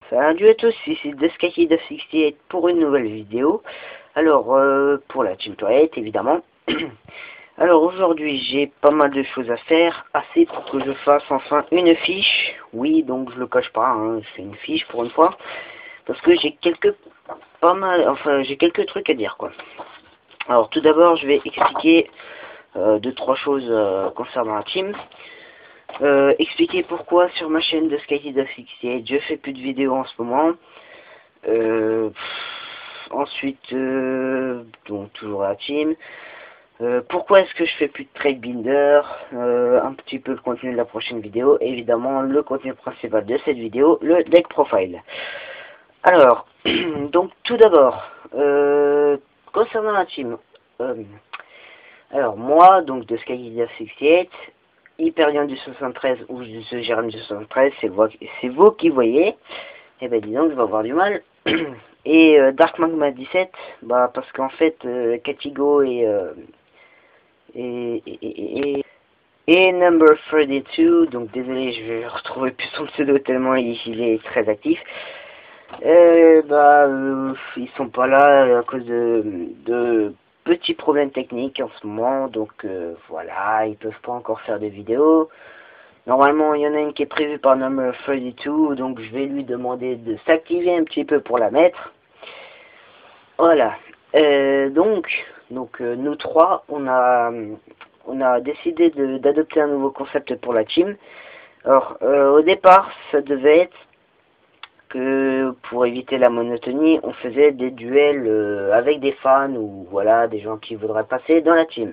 Salut à tous, ici TheSkyKid68 pour une nouvelle vidéo. Alors, pour la Team Toilette, évidemment. Alors, aujourd'hui, j'ai pas mal de choses à faire, assez pour que je fasse enfin une fiche. Oui, donc je le cache pas, hein, je fais une fiche pour une fois. Parce que j'ai j'ai quelques trucs à dire, quoi. Alors, tout d'abord, je vais expliquer deux, trois choses concernant la team. Expliquer pourquoi sur ma chaîne de SkyKid68 je fais plus de vidéos en ce moment. Ensuite, donc toujours la team. Pourquoi est-ce que je fais plus de trade binder, un petit peu le contenu de la prochaine vidéo, et évidemment le contenu principal de cette vidéo, le deck profile. Alors, donc tout d'abord, concernant la team, alors moi, donc de SkyKid68, Hyperion du 73 ou The Jérém du 73, c'est vous qui voyez. Et ben disons que je vais avoir du mal. Et Dark Magma 17, bah parce qu'en fait Katigo et Number 32, donc désolé, je vais retrouver plus son pseudo tellement il est très actif. Ils sont pas là à cause de petits problèmes techniques en ce moment, donc voilà, ils peuvent pas encore faire des vidéos. Normalement, il y en a une qui est prévue par Number 32, donc je vais lui demander de s'activer un petit peu pour la mettre. Voilà. Nous trois, on a décidé d'adopter un nouveau concept pour la team. Alors, au départ, ça devait être que pour éviter la monotonie, on faisait des duels avec des fans ou voilà, des gens qui voudraient passer dans la team.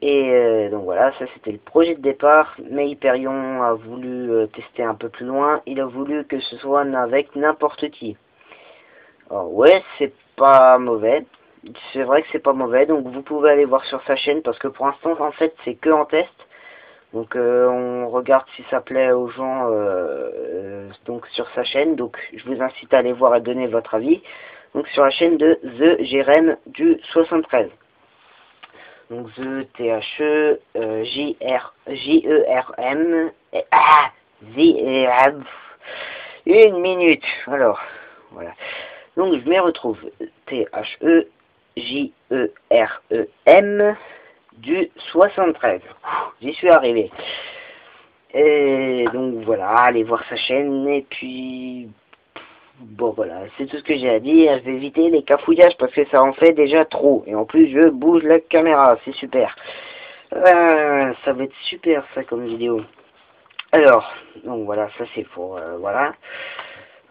Et donc voilà, ça c'était le projet de départ, mais Hyperion a voulu tester un peu plus loin, il a voulu que ce soit avec n'importe qui. Alors ouais, c'est pas mauvais, c'est vrai que c'est pas mauvais, donc vous pouvez aller voir sur sa chaîne, parce que pour l'instant en fait c'est que en test. Donc on regarde si ça plaît aux gens donc sur sa chaîne, donc je vous incite à aller voir et donner votre avis. Donc sur la chaîne de The Jérém du 73. Donc The T-H-E J-E-R-M une minute. Alors voilà. Donc je m'y retrouve. T-H-E J-E-R-E-M du 73. J'y suis arrivé. Et donc voilà, allez voir sa chaîne et puis bon voilà, c'est tout ce que j'ai à dire. Je vais éviter les cafouillages parce que ça en fait déjà trop. Et en plus je bouge la caméra, c'est super. Ça va être super ça comme vidéo. Alors, donc voilà, ça c'est pour voilà.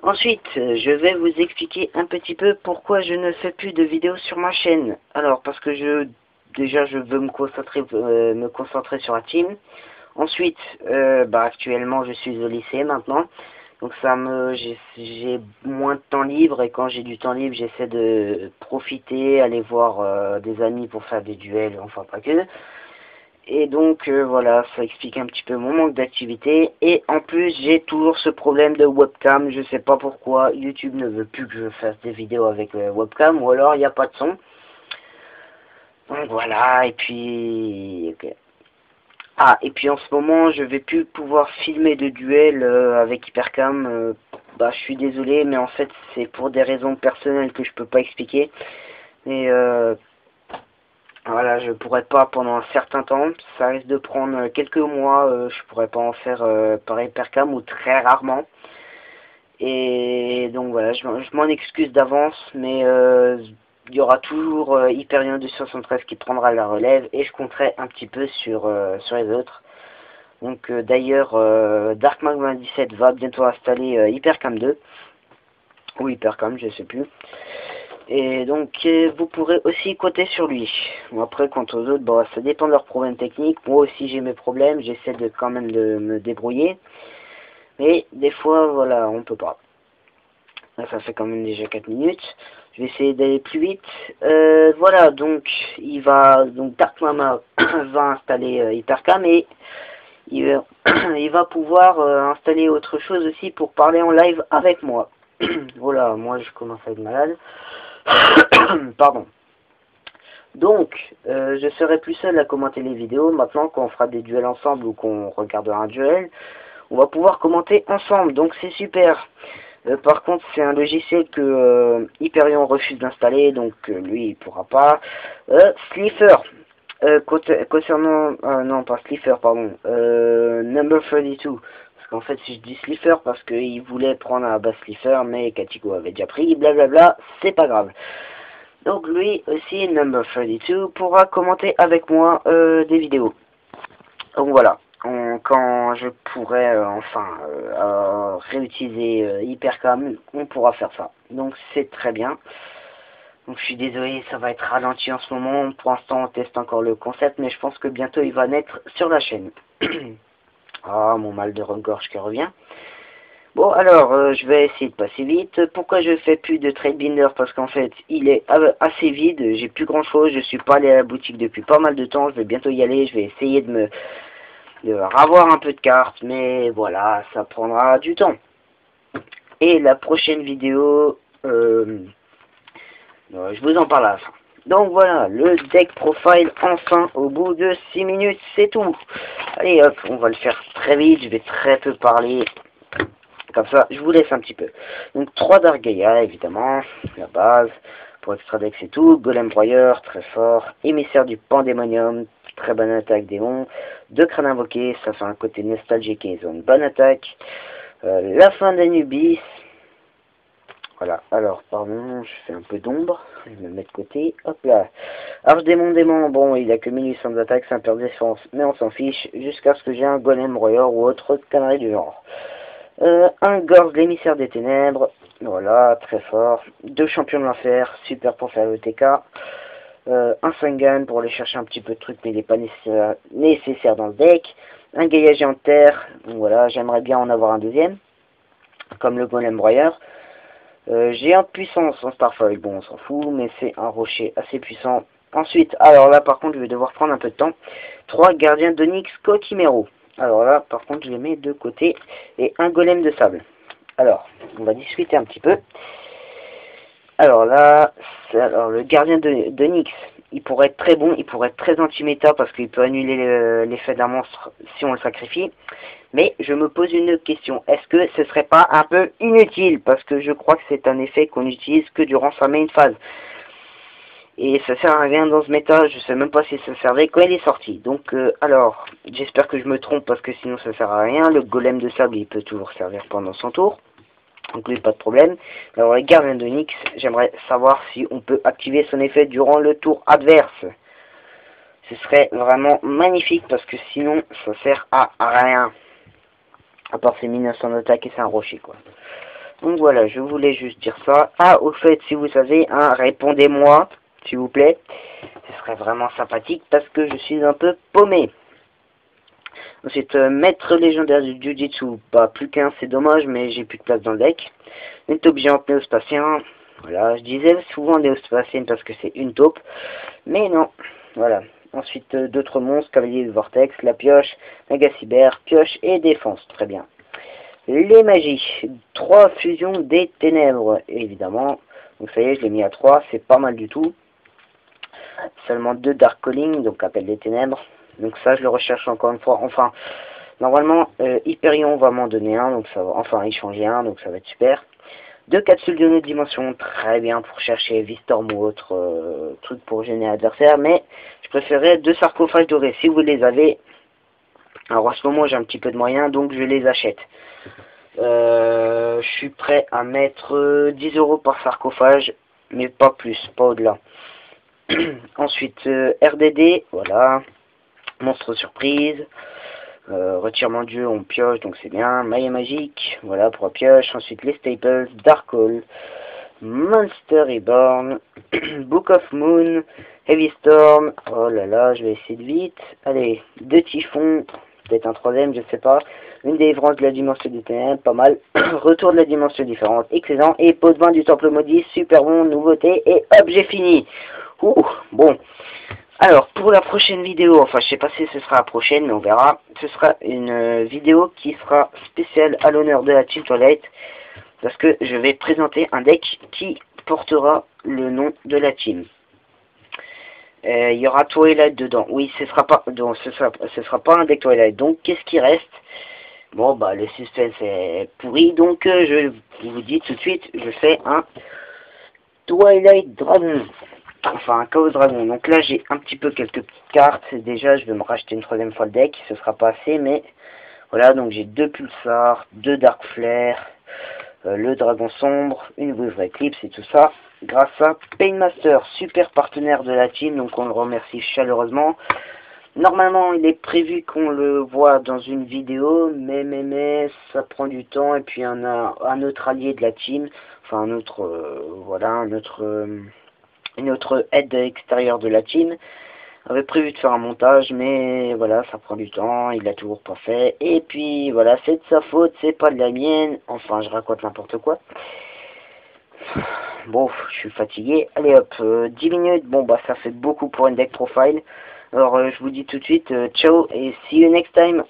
Ensuite, je vais vous expliquer un petit peu pourquoi je ne fais plus de vidéos sur ma chaîne. Alors parce que déjà je veux me concentrer sur la team. Ensuite, actuellement je suis au lycée maintenant. Donc j'ai moins de temps libre et quand j'ai du temps libre, j'essaie de profiter, aller voir des amis pour faire des duels, enfin pas que. Et donc voilà, ça explique un petit peu mon manque d'activité. Et en plus, j'ai toujours ce problème de webcam. Je sais pas pourquoi YouTube ne veut plus que je fasse des vidéos avec webcam, ou alors il n'y a pas de son. Donc voilà, et puis okay. Ah, et puis en ce moment, je vais plus pouvoir filmer de duel avec Hypercam. Je suis désolé, mais en fait, c'est pour des raisons personnelles que je peux pas expliquer. Mais voilà, je pourrais pas pendant un certain temps. Ça risque de prendre quelques mois. Je pourrais pas en faire par Hypercam ou très rarement. Et donc voilà, je m'en excuse d'avance, mais il y aura toujours Hyperion du 73 qui prendra la relève et je compterai un petit peu sur les autres. Donc d'ailleurs, Dark Magma 17 va bientôt installer Hypercam 2 ou Hypercam, je sais plus. Et donc vous pourrez aussi compter sur lui. Bon, après, quant aux autres, bon, ça dépend de leurs problèmes techniques. Moi aussi j'ai mes problèmes, j'essaie de quand même de me débrouiller. Mais des fois, voilà, on peut pas. Là, ça fait quand même déjà 4 minutes. Je vais essayer d'aller plus vite. Voilà, donc Dark Mama va installer Hypercam et il va pouvoir installer autre chose aussi pour parler en live avec moi. Voilà, moi je commence à être malade. Pardon. Donc, je serai plus seul à commenter les vidéos. Maintenant, quand on fera des duels ensemble ou qu'on regardera un duel, on va pouvoir commenter ensemble. Donc, c'est super. Par contre, c'est un logiciel que Hyperion refuse d'installer, donc lui, il pourra pas. Slifer, concernant... non, pas Slifer, pardon. Number 32. Parce qu'en fait, si je dis Slifer, parce qu'il voulait prendre un bas Slifer, mais Katigo avait déjà pris, blablabla, c'est pas grave. Donc lui aussi, Number 32, pourra commenter avec moi des vidéos. Donc voilà. Quand je pourrai réutiliser Hypercam, on pourra faire ça. Donc c'est très bien. Donc je suis désolé, ça va être ralenti en ce moment. Pour l'instant, on teste encore le concept, mais je pense que bientôt il va naître sur la chaîne. Ah, mon mal de gorge qui revient. Bon, alors, je vais essayer de passer vite. Pourquoi je fais plus de trade binder? Parce qu'en fait, il est assez vide. J'ai plus grand chose. Je suis pas allé à la boutique depuis pas mal de temps. Je vais bientôt y aller. Je vais essayer de avoir un peu de cartes. Mais voilà, ça prendra du temps. Et la prochaine vidéo, je vous en parle à la fin. Donc voilà, le deck profile, enfin, au bout de 6 minutes, c'est tout. Allez hop, on va le faire très vite. Je vais très peu parler. Comme ça, je vous laisse un petit peu. Donc 3 Dargaïa, évidemment, la base. Pour extra deck, c'est tout. Golem broyeur, très fort. Émissaire du Pandémonium, très bonne attaque démon. 2 crânes invoqués, ça fait un côté nostalgique et une bonne attaque. La fin d'Anubis. Voilà, alors, pardon, je fais un peu d'ombre. Je vais me mettre de côté. Hop là. Arche démon, bon, il a que 1800 d'attaque, c'est un peur de défense, mais on s'en fiche. Jusqu'à ce que j'ai un golem broyeur ou autre connerie du genre. Un Gorge, l'émissaire des ténèbres, voilà, très fort. 2 champions de l'enfer, super pour faire le TK. Un Sangan pour aller chercher un petit peu de trucs, mais il n'est pas nécessaire dans le deck. Un Gaïa géant de terre, voilà, j'aimerais bien en avoir un deuxième, comme le golem broyeur. Géant de puissance en Starfall, bon on s'en fout, mais c'est un rocher assez puissant. Ensuite, alors là par contre je vais devoir prendre un peu de temps. 3 gardiens d'Onyx Cotimero. Alors là, par contre, je les mets de côté. Et un golem de sable. Alors, on va discuter un petit peu. Alors là, le gardien de Nyx, il pourrait être très bon, il pourrait être très anti-méta parce qu'il peut annuler l'effet d'un monstre si on le sacrifie. Mais je me pose une question, est-ce que ce serait pas un peu inutile? Parce que je crois que c'est un effet qu'on n'utilise que durant sa main phase. Et ça sert à rien dans ce méta, je sais même pas si ça servait quand il est sorti. Donc alors, j'espère que je me trompe parce que sinon ça sert à rien. Le golem de sable il peut toujours servir pendant son tour. Donc lui pas de problème. Alors les gardiens de Nyx, j'aimerais savoir si on peut activer son effet durant le tour adverse. Ce serait vraiment magnifique parce que sinon ça sert à rien. À part ses 1900 d'attaque et c'est un rocher quoi. Donc voilà, je voulais juste dire ça. Ah au fait, si vous savez, hein, répondez-moi. S'il vous plaît, ce serait vraiment sympathique parce que je suis un peu paumé. Ensuite, maître légendaire du Jiu-Jitsu, pas plus qu'un, c'est dommage, mais j'ai plus de place dans le deck. Une taupe géante néospatien, voilà, je disais souvent néospatienne parce que c'est une taupe, mais non, voilà. Ensuite, d'autres monstres, cavalier de vortex, la pioche, magacyber, pioche et défense, très bien. Les magies, 3 fusions des ténèbres, évidemment. Donc ça y est, je l'ai mis à 3, c'est pas mal du tout. Seulement 2 Dark Calling, donc appel des ténèbres. Donc ça, je le recherche encore une fois. Enfin, normalement, Hyperion va m'en donner un, donc ça va, enfin, il change un, donc ça va être super. 2 capsules de notre dimension, très bien pour chercher V-Storm ou autre truc pour gêner l'adversaire, mais je préférais 2 sarcophages dorés, si vous les avez. Alors en ce moment, j'ai un petit peu de moyens, donc je les achète. Je suis prêt à mettre 10 € par sarcophage, mais pas plus, pas au-delà. Ensuite, RDD, voilà. Monstre surprise. Retirement de jeu, on pioche, donc c'est bien. Maille magique, voilà pour la pioche. Ensuite, les staples, Dark Hole, Monster Reborn, Book of Moon, Heavy Storm. Oh là là, je vais essayer de vite. Allez, 2 typhons, peut-être un 3ème, je sais pas. Une délivrance de la dimension du ténèbre, pas mal. Retour de la dimension différente, excellent. Et pot de vin du temple maudit, super bon, nouveauté. Et hop, j'ai fini. Ouh, bon. Alors, pour la prochaine vidéo, enfin, je sais pas si ce sera la prochaine, mais on verra. Ce sera une vidéo qui sera spéciale à l'honneur de la Team Twilight. Parce que je vais présenter un deck qui portera le nom de la team. Il y aura Twilight dedans. Oui, ce sera pas un deck Twilight. Donc, qu'est-ce qui reste? Bon, bah, le suspense est pourri, donc je vous dis tout de suite, je fais un Twilight Dragon. Enfin, un Chaos Dragon. Donc là, j'ai un petit peu quelques petites cartes. Déjà, je vais me racheter une troisième fois le deck. Ce sera pas assez, mais voilà. Donc j'ai deux Pulsar, deux Dark Flare, le Dragon Sombre, une Wave Eclipse et tout ça. Grâce à Painmaster, super partenaire de la team. Donc on le remercie chaleureusement. Normalement, il est prévu qu'on le voit dans une vidéo, mais ça prend du temps. Et puis un autre allié de la team, enfin un autre, voilà, une autre aide extérieure de la team avait prévu de faire un montage, mais voilà, ça prend du temps, il l'a toujours pas fait. Et puis voilà, c'est de sa faute, c'est pas de la mienne. Enfin, je raconte n'importe quoi. Bon, je suis fatigué. Allez hop, 10 minutes, bon bah ça fait beaucoup pour une deck profile. Alors je vous dis tout de suite, ciao et see you next time.